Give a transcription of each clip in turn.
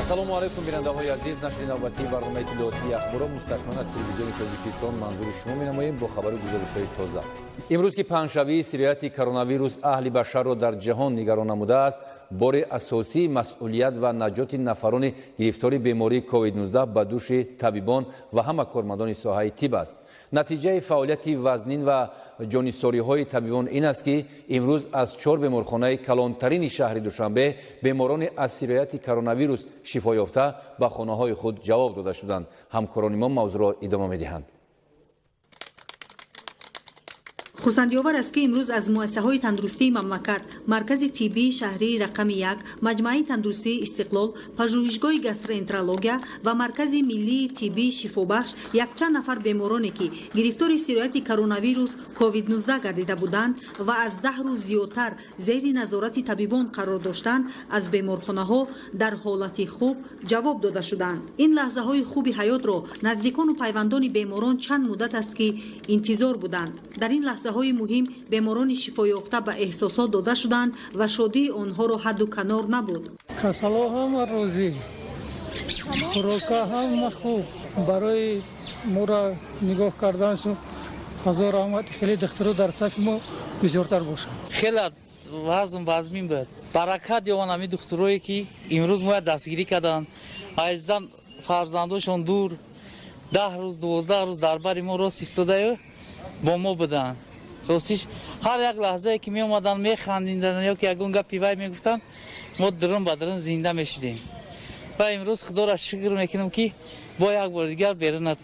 سلام علیکم بیننده‌های عزیز. نشر نوبتی برنامه اطلاعاتی اخبار مستقیما از تلویزیون تاجیکستان منظور شما می‌نماییم با خبر و گزارش‌های تازه. امروز که پنجشنبه سریعت کرونا ویروس اهل بشر را در جهان نگران نموده است، بار اساسی مسئولیت و نجات نفران گرفتار بیماری کووید 19 به دوش طبیبان و همه کارمندان ساحه طب است. نتیجه فعالیت وزنین و جانیساری‌های طبیبان این است که امروز از 4 بیمارخانه کلانترین شهر دوشنبه بیماران از سریعت کرونا ویروس شفا یافته به خانه‌های خود جواب داده شدند. همکاران ما موضوع را ادامه می‌دهند. خصوصی‌آور است که امروز از مؤسسه‌های تندرستی مملکت، مرکز طبی شهری رقم 1، مجمع تندرستی استقلال، پژوهشگاه گاستروانترولوژیا و مرکز ملی طبی شفابخش یکچند نفر بیمارانی که گرفتار سریعت کرونا ویروس کووید 19 گردیده بودند و از 10 روز زیادتر زیر نظارت طبیبان قرار داشتند، از بیمارخانه‌ها در حالت خوب جواب داده شدند. این لحظه‌های خوب حیات را نزدیکان و پیوندان بیماران چند مدت است که انتظار بودند. در این لحظه‌های مهم بیماران شفا یافته به احساسات داده شدند و شادی آنها را حد و کنار نبود. کسلا هم روزی خوراکا هم خوب برای مورا نگاه کردنشون هزار رحمت. خیلی دکترها در صف ما بسیارتر باشند. خیلی وزمین بود. برکت یوان همی دکترایی که امروز ما دستگیری کردن، عزیزان فرزندانشون دور 10 روز 12 روز در بر ما راست ایستاده با ما بودن. راستش هر یک لحظه که می اومدن می خندیدن یا که یگون گپی وای میگفتن، ما درون بدرون زنده میشدیم. و امروز خدا را شکر میکنم که با یک بار دیگر بیرون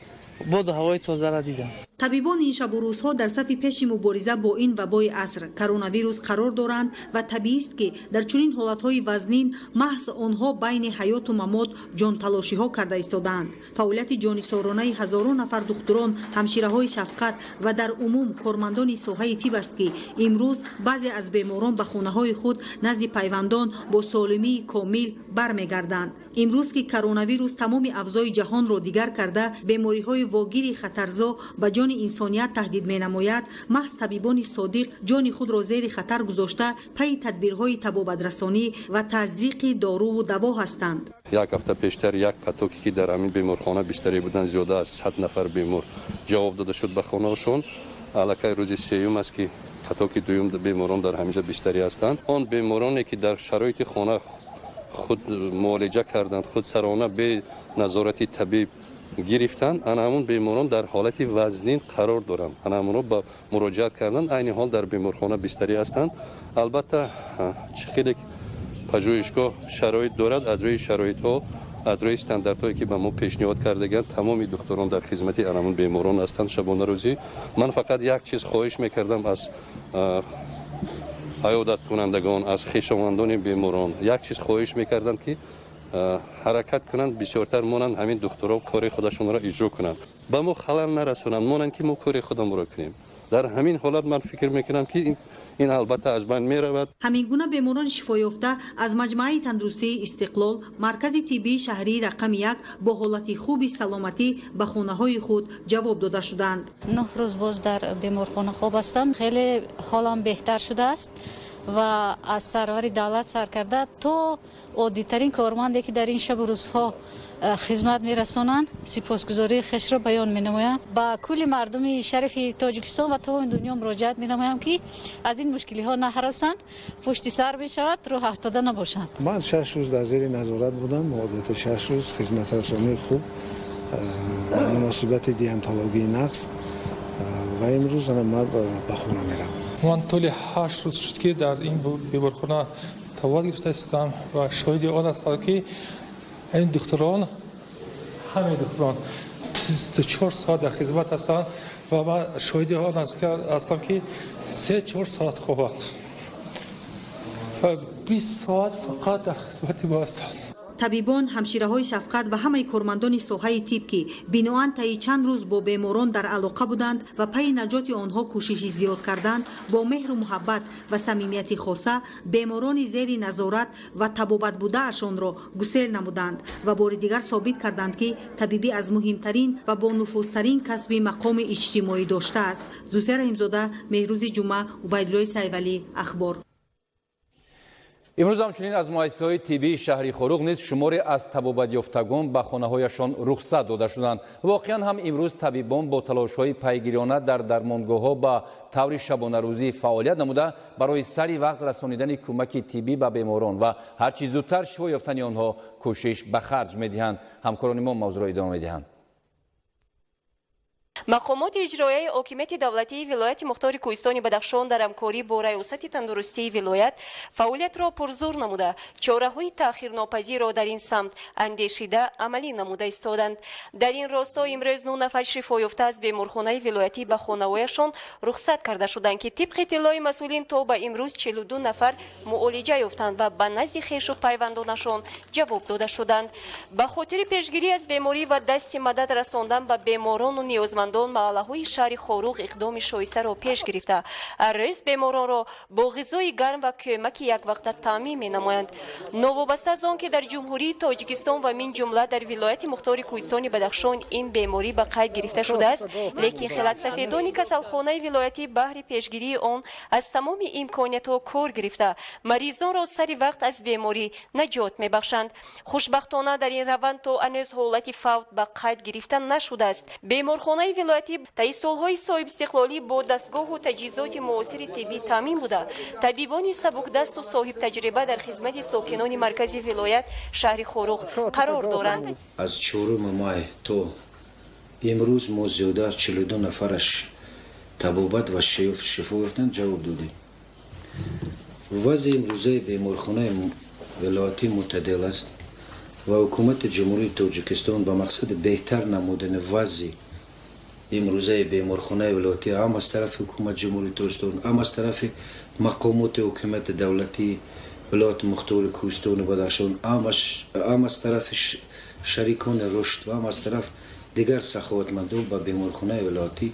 باد هوای تازه را دیدم. طبیبان این شب و روزها در صف پیش مبارزه با این وبای عصر کرونا ویروس قرار دارند و طبیعی است که در چنین حالتهای وزنین محض آنها بین حیات و ممات جان تلاشی ها کرده ایستادند. فعالیت جانسارانه هزاران نفر دکتران، همشیره‌های شفقت و در عموم کارمندان ساحه طب است که امروز بعضی از بیماران به خانه‌های خود نزد پیوندان با سالمی کامل برمیگردند. امروز که کرونا ویروس تمام افضای جهان را دیگر کرده، بیماری‌های واگیر خطرزا به جان انسانیت تهدید می‌نماید، محض طبیبان صادق جان خود را زیر خطر گذاشته پی تدبیرهای تبابت‌رسانی و تزریق دارو و دوا هستند. یک هفته پیشتر یک پتوکی که در همین بیمارخانه بستری بودند زیاده از 100 نفر بیمار جواب داده شد به خانه‌شون. الکی روز سوم است که پتوکی دوم بیماران در همینجا بستری هستند. آن بیمارانی که در شرایط خانه خود معالجه کردند، خود سرانه به نظارت طبیب گرفتند، همون بیماران در حالت وزنین قرار دارند. همون با مراجعت کردن عین حال در بیمارخانه بستری هستند. البته چقدر پژوهشگاه شرایط دارد، از روی شرایط ها، از روی استانداردهایی که به ما پیشنهاد کردگان، تمام دکتران در خدمت همون بیماران هستند شبانه روزی. من فقط یک چیز خواهش میکردم از عیادت کنندگان، از خویشاوندان بیماران، یک چیز خواهش میکردم که حرکت کنند، بسیارتر مانند همین دکترها کار خودشون را اجرا کنند، به ما خلل نرسونند، مانند که ما کار خودمون را کنیم. در همین حالت من فکر میکنم که این البته از بین می رود. همین گونه بیماران شفا یافته از مجمع تندرستی استقلال، مرکز طبی شهری رقم 1 با حالت خوب سلامتی به خانه های خود جواب داده شدند. 9 روز باز در بیمارخانه خواب هستم. خیلی حالم بهتر شده است و از سرور دولت سر کرده تو عادی‌ترین کارمندی که در این شب و روزها خدمت می‌رسانند سپاسگزاری خش را بیان می‌نمایم. با کل مردم شریف تاجیکستان و تمام دنیا مراجعت می‌نمایم که از این مشکلی ها نهرسند، پشت سر بشود، راه افتاده نباشند. من 6 روز در زیر نظارت بودم، مدت 6 روز خدمت رسانی خوب، مناسبت دیانتولوژی نقص و امروز من به خانه میرم. من طول 8 روز شد که در این بیمارخانه تواضع گرفته هستم و شاهد آن هستم که این دکتران، همه دکتران 24 ساعت در خدمت هستند و من شاهد آن هستم که 3-4 ساعت خوابند و 20 ساعت فقط در خدمت ما هستند. طبیبان، همشیره‌های شفقت و همه کارمندان ساحه طب که بناهن طی چند روز با بیماران در علاقه بودند و پی نجات آنها کوششی زیاد کردند، با مهر و محبت و صمیمیت خاصه بیماران زیر نظارت و طبابت بوده‌شان را گسیل نمودند و بار دیگر ثابت کردند که طبیبی از مهمترین و با نفوذترین کسب مقام اجتماعی داشته است. زوفر رحیم‌زاده، مهروز جمعه، عبیدالله سیولی، اخبار. امروز همچنین از مؤسسه‌های طبی شهری خروغ نیز شماری از طبابت یافتگان به خانه‌هایشان رخصت داده شدند. واقعا هم امروز طبیبان با تلاش‌های پیگیرانه در درمانگاه‌ها با طور شبانه روزی فعالیت نموده برای سری وقت رسانیدن کمک طبی به بیماران و هر چیز زودتر شفا یافتن آنها کوشش به خرج می‌دهند. همکاران ما موضوع را ادامه می‌دهند. مقامات اجرایی حاکمیت دولتی ولایت مختار کوهستان بدخشان در همکاری با ریاست تندرستی ولایت فعالیت را پرزور نموده چاره‌های تأخیرناپذیر را در این سمت اندیشیده عملی نموده ایستادند. در این راستا امروز 9 نفر شفا یافته از بیمارخانه ولایتی به خانه‌هایشان رخصت کرده شدند که طبق اطلاع مسئولین تا به امروز 42 نفر معالجه یافتند و به نزد خویش و پیوندانشان جواب داده شدند. به خاطر پیشگیری از بیماری و دست مدد رساندن به بیماران و نیازمندان محله‌های شهر خروغ اقدام شایسته را پیش گرفته روز بیماران را با غذای گرم و کمک یک وقته تامین می‌نمایند. نوابسته از آن که در جمهوری تاجیکستان و من جمله در ولایت مختار کوهستان بدخشان این بیماری به قید گرفته شده است، لیکن خلال سفیدان کسلخانه ولایتی بهر پیشگیری آن از تمام امکانیت‌ها کار گرفته مریضان را سری وقت از بیماری نجات می‌بخشند. خوشبختانه در این روند تا هنوز حالت فوت به قید گرفته نشده است. بیمارخانه ولایتی طی سال‌های صاحب استقلالی با دستگاه و تجهیزات معاصر طبی تامین بوده. طبیبان سبکدست و صاحب تجربه در خدمت ساکنان مرکزی ولایت شهر خروغ قرار دارند. از 4 ماه تا امروز ما زیاده از 42 نفرش طبابت و شفا یافتن جواب دادیم. وضع امروزه بیمارخانه ولایتی معتدل است و حکومت جمهوری تاجیکستان به مقصد بهتر نمودن وضع امروزه بیمارخانه ولایتی هم از طرف حکومت جمهوری تاجیکستان هم از طرف مقامات حکومت دولتی ولایت مختار کوهستان بدخشان هم از طرف شریکان رشد و هم از طرف دیگر سخاوتمندان به بیمارخانه ولایتی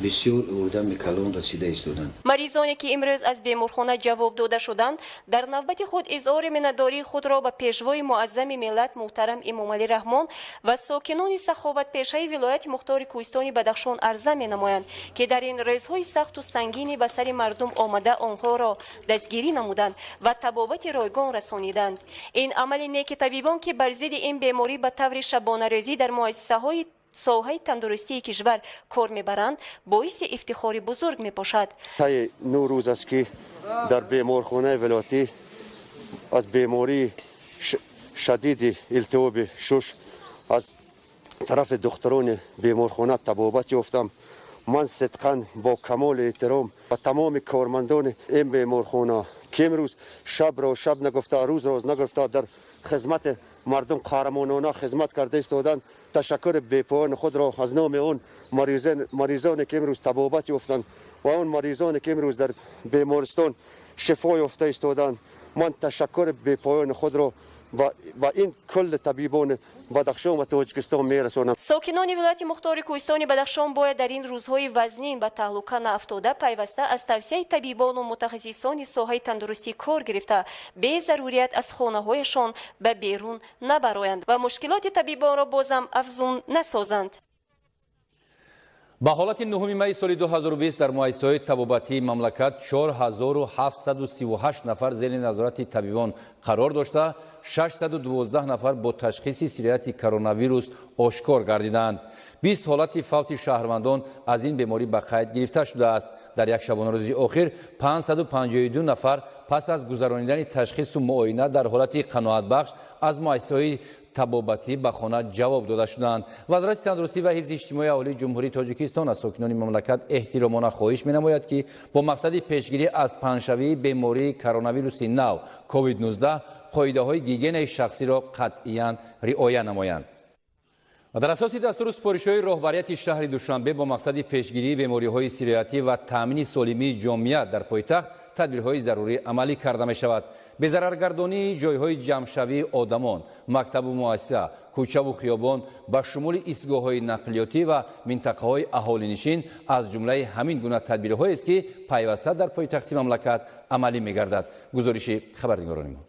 بسیار اردم کلان رسیده ایستادند. مریضانی که امروز از بیمارخانه جواب داده شدند در نوبت خود اظهار منتداری خود را به پیشوای معظم ملت محترم امام علی رحمان و ساکنان سخاوت پیشه ولایت مختار کوهستان بدخشان عرضه می‌نمایند که در این روزهای سخت و سنگینی به سر مردم آمده آنها را دستگیری نمودند و طبابت رایگان رسانیدند. این عمل نیک طبیبان که بر ضد این بیماری به طور شبانه روزی در مؤسسه‌های ساحه تندرستی کشور کار میبرند باعث افتخار بزرگ میباشد. طی 9 روز است که در بیمارخانه ولایتی از بیماری شدید التهاب شش از طرف دکتران بیمارخانه طبابت یافتم. من صدقاً با کمال احترام و تمام کارمندان این بیمارخانه که امروز شب را شب نگفته روز روز نگفته در خدمت مردم قهرمانانه خدمت کرده ایستادند، تشکر بی‌پایان خود را از نام اون مریضانی که امروز طبابت یافتند و اون مریضانی که امروز در بیمارستان شفا یافته ایستادند، من تشکر بی‌پایان خود را با این کل طبیبان بدخشان و تاجیکستان میرسانم. ساکنان ولایت مختار کوهستان بدخشان باید در این روزهای وزنین به تهلکه نیفتاده پیوسته از توصیه طبیبان و متخصصان ساحه تندرستی کار گرفته به ضروریت از خانه‌هایشان به بیرون نبرایند و مشکلات طبیبان را بازم افزون نسازند. با حالت 9 می سال 2020 در مؤسسه‌های طبابتی مملکت 4738 نفر زیر نظارت طبیبان قرار داشته 612 نفر با تشخیص سریعت کرونا ویروس آشکار گردیدند. 20 حالت فوت شهروندان از این بیماری به قید گرفته شده است. در یک شبانه روزی اخیر 552 نفر پس از گذرانیدن تشخیص و معاینه در حالت قناعت بخش از مؤسسه‌های طبابتی به خانه جواب داده شدند. وزارت تندرستی و حفظ اجتماعی اهالی جمهوری تاجیکستان از ساکنان مملکت احترامانه خواهش می‌نماید که با مقصد پیشگیری از پنه‌شوی بیماری کرونا ویروس نو کووید 19 قاعده‌های گیگین شخصی را قطعاً رعایت نمایند. و در اساس دستور سپارش‌های رهبریت شهر دوشنبه با مقصد پیشگیری بیماری‌های سیریاتی و تامین سالمی جامعه در پایتخت تدبیرهای ضروری عملی کرده می‌شود. به ضررگردانی جایهای جمع‌شوی آدمان، مکتب و مؤسسه، کوچه و خیابان با شمول ایستگاه‌های نقلیاتی و منطقه‌های اهالی‌نشین از جمله همین گونه تدبیرهایی است که پیوسته در پایتخت مملکت عملی می‌گردد. گزارش خبرنگاران ما.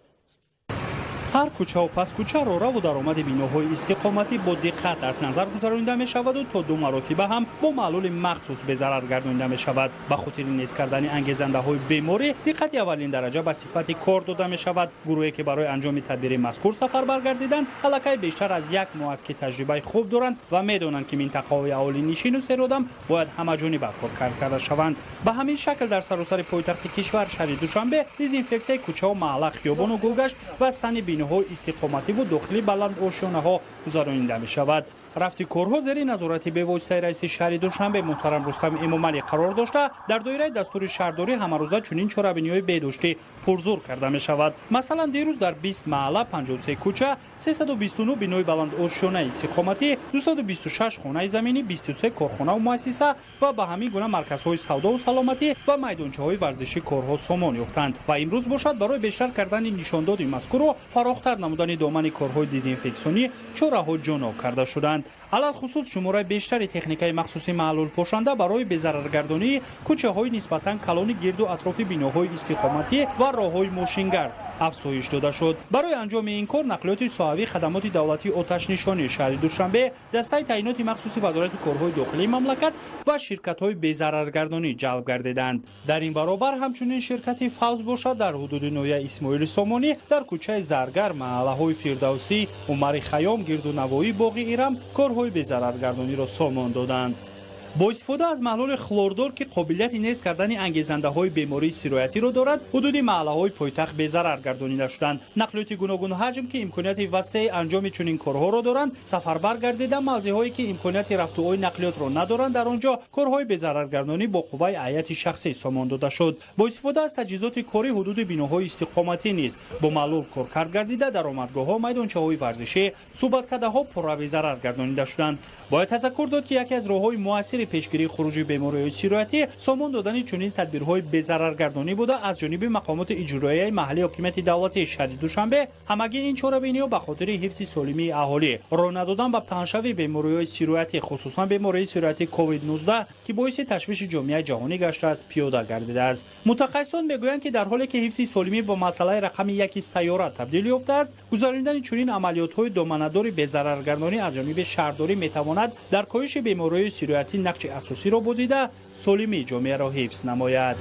هر کوچه و پس کوچه راه و درآمد بیناهای استقامتی با دقت از نظر گذرانیده می شود و تا 2 مراتبه هم با معلول مخصوص به ضرر گردانیده می شود. به خاطر نیست کردن انگیزنده های بیماری دقت اولین درجه به صفت کار داده می شود. گروهی که برای انجام تدبیر مذکور سفر برگردیدند الکی بیشتر از 1 ماه است که تجربه خوب دارند و میدونند که منطقه‌های اهالی نشین و سرودم باید همگانی برخورد کرده شوند. به همین شکل در سراسر پایتخت کشور شهر دوشنبه دزینفکسیون کوچه و محله، خیابان و گلگشت و سن بیناهای استقامتی و داخلی بلند آشیانه‌ها گذرانیده می شود. رفتی کارها زیر نظارت به واسطه رئیس شهر دوشنبه محترم رستم امامعلی قرار داشته در دایره دستور شهرداری همروزه چنین چهاربینی‌های بهداشتی پرزور کرده می شود. مثلا دیروز در 20 محله، 53 کوچه، 329 بینای بلند آشیانه استقامتی، 226 خانه زمینی، 23 کارخانه و مؤسسه و به همین گونه مرکزهای سودا و سلامتی و میدانچه‌های ورزشی کارها سامان یافتند و امروز باشد برای بیشتر کردن نشانداد مذکور و فراختر نمودن دامن کارهای دزینفکسیونی چهاره‌ها جانا کرده شدند. علل خصوص شماره بیشتر تکنیکای مخصوصی معلول پوشانده برای به‌ضررگردانی کوچه‌های نسبتاً کلان گرد و اطراف بیناهای استقامتی و راه‌های ماشینگرد افزایش داده شد. برای انجام این کار نقلیات ساحوی خدمات دولتی آتش نشانی شهر دوشنبه دسته تعیینات مخصوصی وزارت کارهای داخلی مملکت و شرکت‌های به‌ضررگردانی جلب گردیدند. در این برابر همچنین شرکت فوز باشد در حدود نویه اسماعیل سامانی در کوچه زرگر، محله‌های فردوسی، عمر خیام، گرد و نوایی، باغ ایرم کارهای به‌ضررگردانی را سامان دادند. با استفاده از محلول خلوردار که قابلیت نیست کردن انگیزنده‌های بیماری سرایتی را دارد، حدود محله‌های پایتخت به ضرر گردانیده شدند. نقلیات گوناگون حجم که امکانیت وسیع انجام چنین کارها را دارند، سفربر گردیده موضع‌هایی که امکانیت رفت و آمد نقلیات را ندارند، در آنجا کارهای به ضرر گردانی با قوه هیئت شخصی سامان داده شد. با استفاده از تجهیزات کاری حدود بیناهای استقامتی نیز با محلول کار گردیده درآمدگاه‌ها، میدانچه‌های ورزشی، صحبتکده‌ها پر به ضرر گردانیده شدند. باید تذکر داد که یکی از راه‌های مؤثر پیشگیری خروج بیماری‌های سرایتی سامان دادن چنین تدبیرهای به‌ضررگردانی بوده از جانب مقامات اجرایی محلی حکومت دولتی شهر دوشنبه. همگی این چهاربینی‌ها به خاطر حفظ سالمی اهالی راه ندادن به پنه‌شوی بیماری‌های سرایتی، خصوصا بیماری سرایتی کووید 19 که باعث تشویش جامعه جهانی گشته است پیاده گردیده است. متخصصان میگویند که در حالی که حفظ سالمی با مسئله رقم 1 سیاره تبدیل یافته است، گذراندن چنین عملیات‌های دامنه‌دار به‌ضررگردانی از جانب شهرداری می‌تواند در کاهش بیماری‌های سرایتی نقش اساسی را بازیده سالمی جامعه را حفظ نماید.